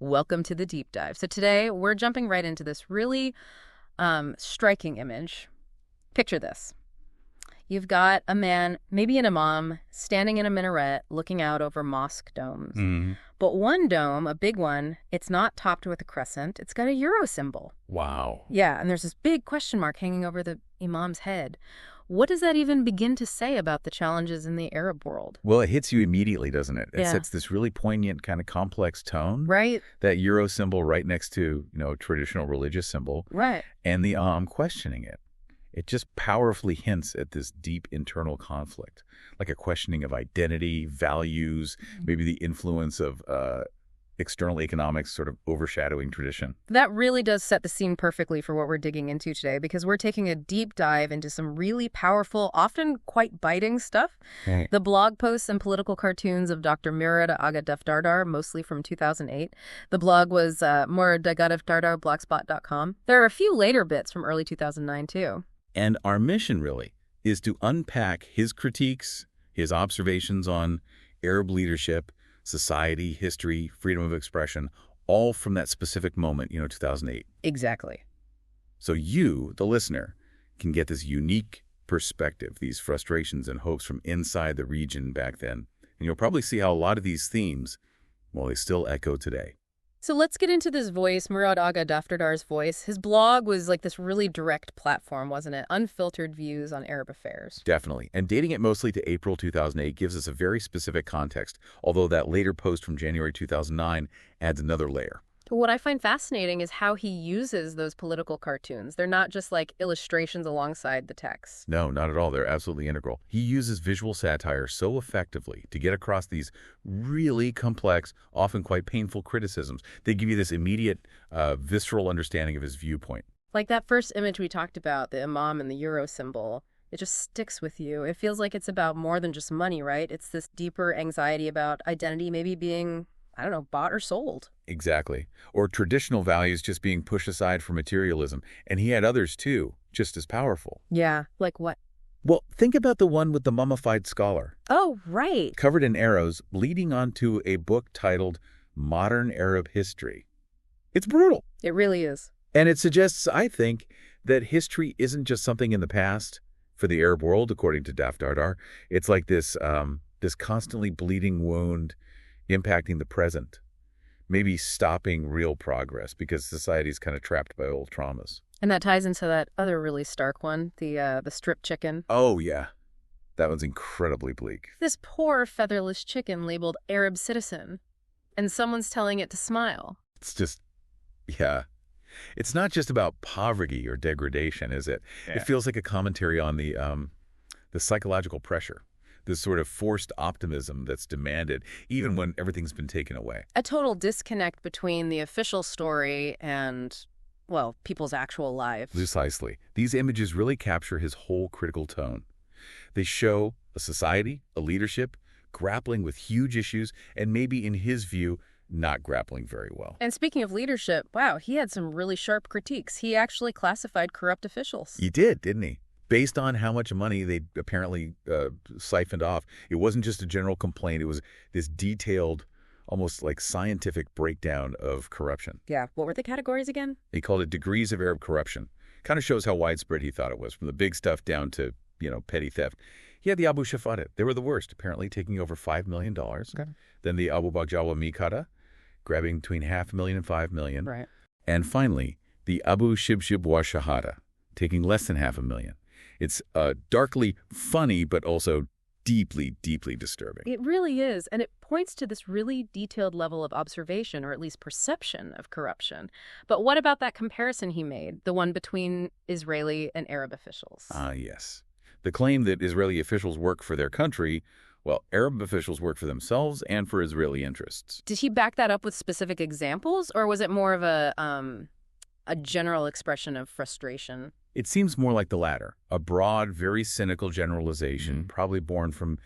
Welcome to the deep dive. So today we're jumping right into this really striking image. Picture this. You've got a man, maybe an imam, standing in a minaret looking out over mosque domes. But one dome, a big one, it's not topped with a crescent. It's got a euro symbol. Wow. Yeah, and there's this big question mark hanging over the imam's head. What does that even begin to say about the challenges in the Arab world? Well, it hits you immediately, doesn't it? It Yeah. sets this really poignant, kind of complex tone. Right? That euro symbol right next to, a traditional religious symbol. Right. And the questioning it. It just powerfully hints at this deep internal conflict, like a questioning of identity, values, maybe the influence of external economics sort of overshadowing tradition. That really does set the scene perfectly for what we're digging into today, because we're taking a deep dive into some really powerful, often quite biting stuff. Right. The blog posts and political cartoons of Dr. Murad Aga Dafdardar, mostly from 2008. The blog was Murad Aga Dafdardar, blogspot.com. There are a few later bits from early 2009, too. And our mission, really, is to unpack his critiques, his observations on Arab leadership, society, history, freedom of expression, all from that specific moment, 2008. Exactly. So you, the listener, can get this unique perspective, these frustrations and hopes from inside the region back then. And you'll probably see how a lot of these themes, well, they still echo today. So let's get into this voice, Murad Aga Dafdardar's voice. His blog was like this really direct platform, wasn't it? Unfiltered views on Arab affairs. Definitely. And dating it mostly to April 2008 gives us a very specific context, although that later post from January 2009 adds another layer. What I find fascinating is how he uses those political cartoons. They're not just like illustrations alongside the text. No, not at all. They're absolutely integral. He uses visual satire so effectively to get across these really complex, often quite painful criticisms. They give you this immediate, visceral understanding of his viewpoint. Like that first image we talked about, the imam and the euro symbol, it just sticks with you. It feels like it's about more than just money, right? It's this deeper anxiety about identity maybe being, I don't know, bought or sold. Exactly. Or traditional values just being pushed aside for materialism. And he had others, too, just as powerful. Yeah. Like what? Well, think about the one with the mummified scholar. Oh, right. Covered in arrows, leading onto a book titled Modern Arab History. It's brutal. It really is. And it suggests, I think, that history isn't just something in the past for the Arab world, according to Dafdardar. It's like this constantly bleeding wound impacting the present. Maybe stopping real progress because society's kind of trapped by old traumas. And that ties into that other really stark one, the strip chicken. Oh, yeah. That one's incredibly bleak. This poor featherless chicken labeled Arab citizen, and someone's telling it to smile. It's just, yeah. It's not just about poverty or degradation, is it? Yeah. It feels like a commentary on the psychological pressure. This sort of forced optimism that's demanded, even when everything's been taken away. A total disconnect between the official story and, well, people's actual lives. Precisely. These images really capture his whole critical tone. They show a society, a leadership, grappling with huge issues, and maybe, in his view, not grappling very well. And speaking of leadership, wow, he had some really sharp critiques. He actually classified corrupt officials. He did, didn't he? Based on how much money they apparently siphoned off. It wasn't just a general complaint. It was this detailed, almost like scientific breakdown of corruption. Yeah, what were the categories again? He called it degrees of Arab corruption. Kind of shows how widespread he thought it was, from the big stuff down to, petty theft. He had the Abu Shafadat. They were the worst, apparently taking over $5 million. Okay. Then the Abu Bagjawa Mikata, grabbing between $500,000 and $5 million. Right. And finally, the Abu Shibshib wa Shahada, taking less than $500,000. It's darkly funny, but also deeply, deeply disturbing. It really is, and it points to this really detailed level of observation, or at least perception of corruption. But what about that comparison he made, the one between Israeli and Arab officials? Yes. The claim that Israeli officials work for their country, well, Arab officials work for themselves and for Israeli interests. Did he back that up with specific examples, or was it more of a general expression of frustration? It seems more like the latter, a broad, very cynical generalization, probably born from,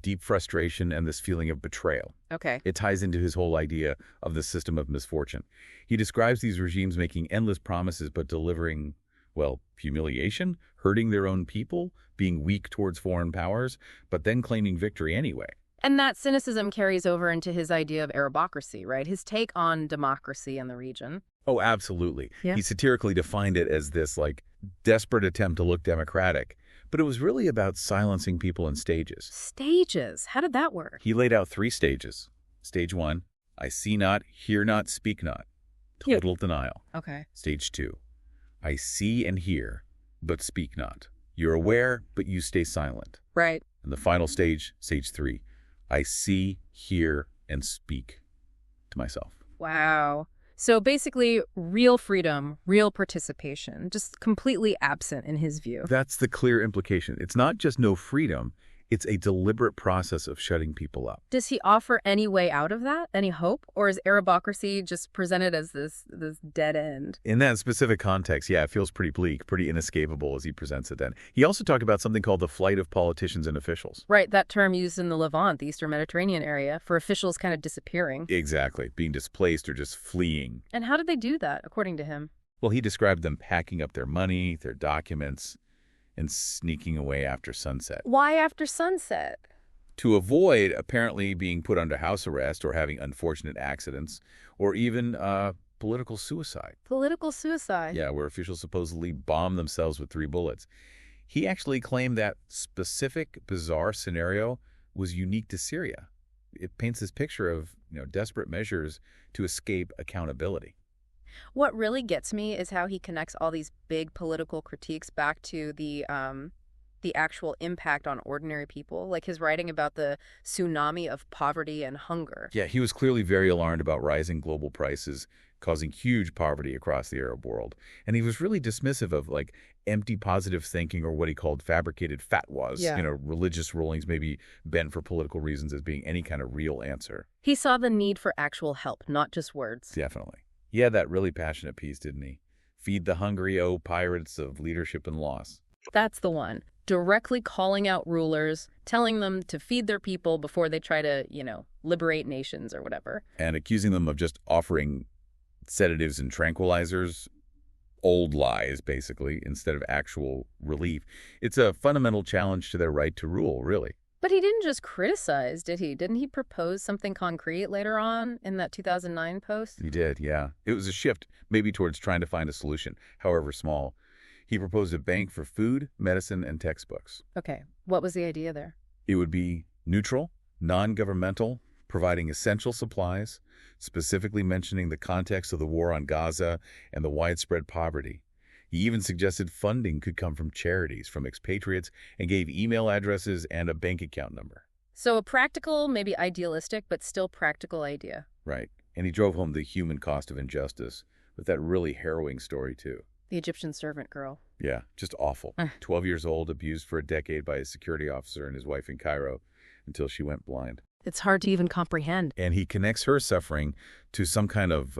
deep frustration and this feeling of betrayal. Okay. It ties into his whole idea of the system of misfortune. He describes these regimes making endless promises but delivering, well, humiliation, hurting their own people, being weak towards foreign powers, but then claiming victory anyway. And that cynicism carries over into his idea of Arabocracy, right? His take on democracy in the region. Oh, absolutely. Yeah. He satirically defined it as this, like, desperate attempt to look democratic. But it was really about silencing people in stages. Stages. How did that work? He laid out 3 stages. Stage 1, I see not, hear not, speak not. Total denial. Okay. Stage 2, I see and hear, but speak not. You're aware, but you stay silent. Right. And the final stage, stage 3, I see, hear, and speak to myself. Wow. So basically, real freedom, real participation, just completely absent in his view. That's the clear implication. It's not just no freedom, it's a deliberate process of shutting people up. Does he offer any way out of that? Any hope? Or is Arabocracy just presented as this dead end? In that specific context, yeah, it feels pretty bleak, pretty inescapable as he presents it then. He also talked about something called the flight of politicians and officials. Right, that term used in the Levant, the Eastern Mediterranean area, for officials kind of disappearing. Exactly, being displaced or just fleeing. And how did they do that, according to him? Well, he described them packing up their money, their documents, and sneaking away after sunset. Why after sunset? To avoid apparently being put under house arrest or having unfortunate accidents or even political suicide. Political suicide. Yeah, where officials supposedly bombed themselves with 3 bullets. He actually claimed that specific bizarre scenario was unique to Syria. It paints this picture of, desperate measures to escape accountability. What really gets me is how he connects all these big political critiques back to the actual impact on ordinary people, like his writing about the tsunami of poverty and hunger. Yeah, he was clearly very alarmed about rising global prices causing huge poverty across the Arab world. And he was really dismissive of, like, empty positive thinking or what he called fabricated fatwas, religious rulings maybe bent for political reasons as being any kind of real answer. He saw the need for actual help, not just words. Definitely. He had that really passionate piece, didn't he? Feed the hungry, O pirates of leadership and loss. That's the one. Directly calling out rulers, telling them to feed their people before they try to, liberate nations or whatever. And accusing them of just offering sedatives and tranquilizers, old lies, basically, instead of actual relief. It's a fundamental challenge to their right to rule, really. But he didn't just criticize, did he? Didn't he propose something concrete later on in that 2009 post? He did, yeah. It was a shift, maybe towards trying to find a solution, however small. He proposed a bank for food, medicine, and textbooks. Okay. What was the idea there? It would be neutral, non-governmental, providing essential supplies, specifically mentioning the context of the war on Gaza and the widespread poverty. He even suggested funding could come from charities, from expatriates, and gave email addresses and a bank account number. So a practical, maybe idealistic, but still practical idea. Right. And he drove home the human cost of injustice with that really harrowing story, too. The Egyptian servant girl. Yeah, just awful. 12 years old, abused for a decade by a security officer and his wife in Cairo until she went blind. It's hard to even comprehend. And he connects her suffering to some kind of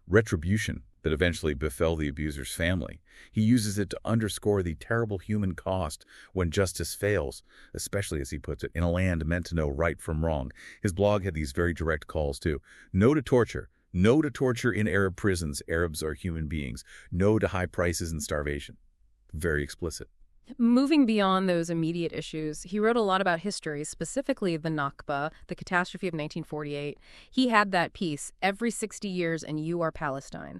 retribution that eventually befell the abuser's family. He uses it to underscore the terrible human cost when justice fails, especially, as he puts it, in a land meant to know right from wrong. His blog had these very direct calls, too. No to torture. No to torture in Arab prisons. Arabs are human beings. No to high prices and starvation. Very explicit. Moving beyond those immediate issues, he wrote a lot about history, specifically the Nakba, the catastrophe of 1948. He had that piece, Every 60 Years and You Are Palestine.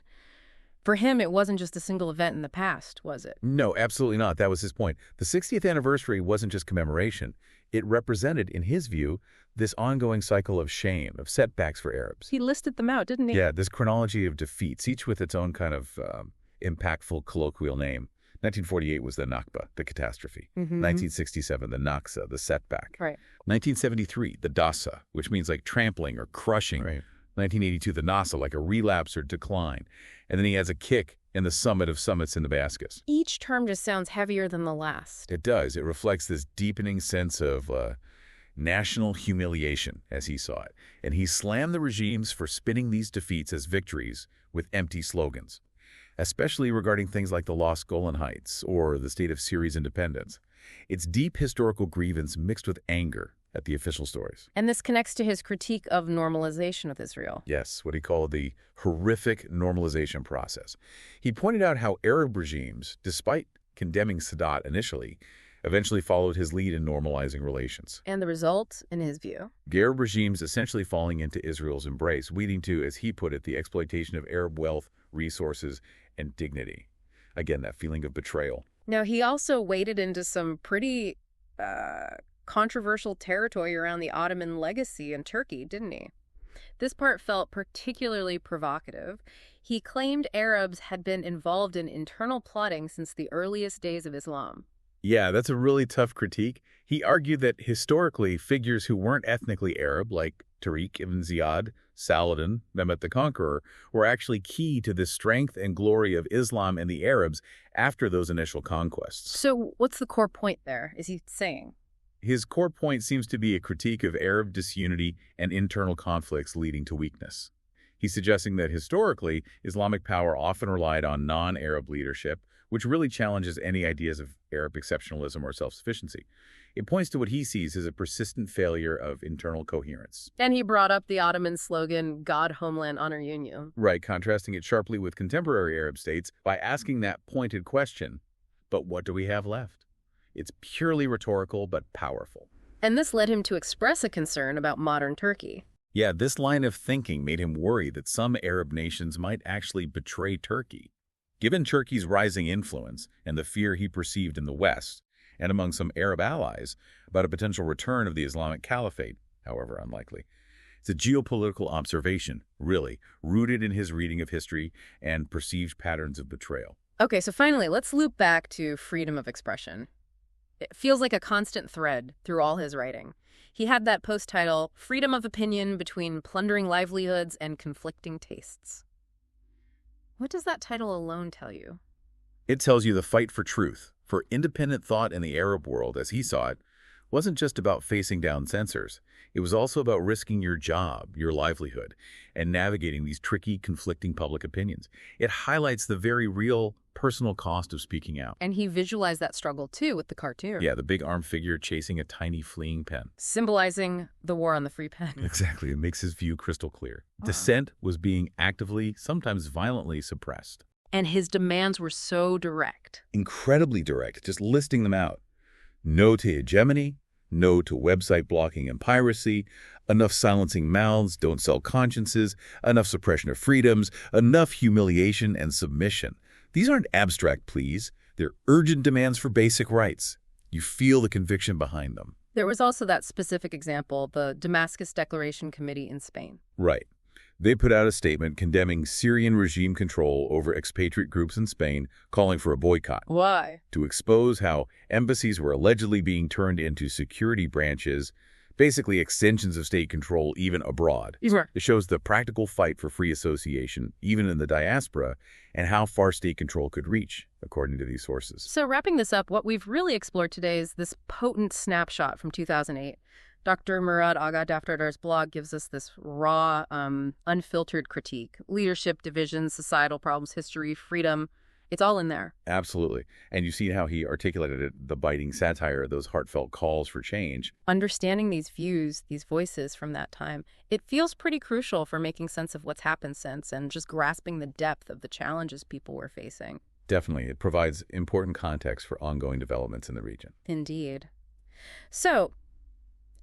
For him, it wasn't just a single event in the past, was it? No, absolutely not. That was his point. The 60th anniversary wasn't just commemoration. It represented, in his view, this ongoing cycle of shame, of setbacks for Arabs. He listed them out, didn't he? Yeah, this chronology of defeats, each with its own kind of impactful colloquial name. 1948 was the Nakba, the catastrophe. 1967, the Naksa, the setback. Right. 1973, the Dasa, which means like trampling or crushing. Right. 1982, the Nasa, like a relapse or decline. And then he has a kick in the summit of summits in Damascus. Each term just sounds heavier than the last. It does. It reflects this deepening sense of national humiliation, as he saw it. And he slammed the regimes for spinning these defeats as victories with empty slogans, especially regarding things like the lost Golan Heights or the state of Syria's independence. It's deep historical grievance mixed with anger at the official stories. And this connects to his critique of normalization with Israel. Yes, what he called the horrific normalization process. He pointed out how Arab regimes, despite condemning Sadat initially, eventually followed his lead in normalizing relations. And the result, in his view? The Arab regimes essentially falling into Israel's embrace, leading to, as he put it, the exploitation of Arab wealth, resources, and dignity. Again, that feeling of betrayal. Now, he also waded into some pretty controversial territory around the Ottoman legacy in Turkey, didn't he? This part felt particularly provocative. He claimed Arabs had been involved in internal plotting since the earliest days of Islam. Yeah, that's a really tough critique. He argued that historically, figures who weren't ethnically Arab, like Tariq ibn Ziyad, Saladin, Mehmet the Conqueror, were actually key to the strength and glory of Islam and the Arabs after those initial conquests. So what's the core point there, is he saying? His core point seems to be a critique of Arab disunity and internal conflicts leading to weakness. He's suggesting that historically, Islamic power often relied on non-Arab leadership, which really challenges any ideas of Arab exceptionalism or self-sufficiency. It points to what he sees as a persistent failure of internal coherence. And he brought up the Ottoman slogan, God, Homeland, Honor, Union. Right, contrasting it sharply with contemporary Arab states by asking that pointed question, but what do we have left? It's purely rhetorical but powerful. And this led him to express a concern about modern Turkey. Yeah, this line of thinking made him worry that some Arab nations might actually betray Turkey. Given Turkey's rising influence and the fear he perceived in the West, and among some Arab allies, about a potential return of the Islamic Caliphate, however unlikely, it's a geopolitical observation, really, rooted in his reading of history and perceived patterns of betrayal. Okay, so finally, let's loop back to freedom of expression. It feels like a constant thread through all his writing. He had that post title, Freedom of Opinion Between Plundering Livelihoods and Conflicting Tastes. What does that title alone tell you? It tells you the fight for truth, for independent thought in the Arab world, as he saw it, wasn't just about facing down censors. It was also about risking your job, your livelihood, and navigating these tricky, conflicting public opinions. It highlights the very real, personal cost of speaking out. And he visualized that struggle, too, with the cartoon. Yeah, the big armed figure chasing a tiny fleeing pen. Symbolizing the war on the free pen. Exactly. It makes his view crystal clear. Dissent was being actively, sometimes violently suppressed. And his demands were so direct. Incredibly direct, just listing them out. No to hegemony, no to website blocking and piracy, enough silencing mouths, don't sell consciences, enough suppression of freedoms, enough humiliation and submission. These aren't abstract pleas. They're urgent demands for basic rights. You feel the conviction behind them. There was also that specific example, the Damascus Declaration Committee in Spain. Right. They put out a statement condemning Syrian regime control over expatriate groups in Spain, calling for a boycott. Why? To expose how embassies were allegedly being turned into security branches, basically extensions of state control even abroad. Sure. It shows the practical fight for free association, even in the diaspora, and how far state control could reach, according to these sources. So wrapping this up, what we've really explored today is this potent snapshot from 2008. Dr. Murad Agha Daftardar's blog gives us this raw, unfiltered critique. Leadership, division, societal problems, history, freedom. It's all in there. Absolutely. And you see how he articulated it, the biting satire, those heartfelt calls for change. Understanding these views, these voices from that time, it feels pretty crucial for making sense of what's happened since and just grasping the depth of the challenges people were facing. Definitely. It provides important context for ongoing developments in the region. Indeed. So,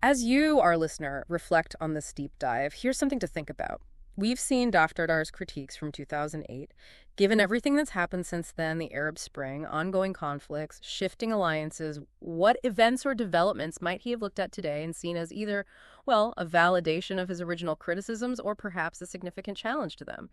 as you, our listener, reflect on this deep dive, here's something to think about. We've seen Daftardar's critiques from 2008. Given everything that's happened since then, the Arab Spring, ongoing conflicts, shifting alliances, what events or developments might he have looked at today and seen as either, well, a validation of his original criticisms or perhaps a significant challenge to them?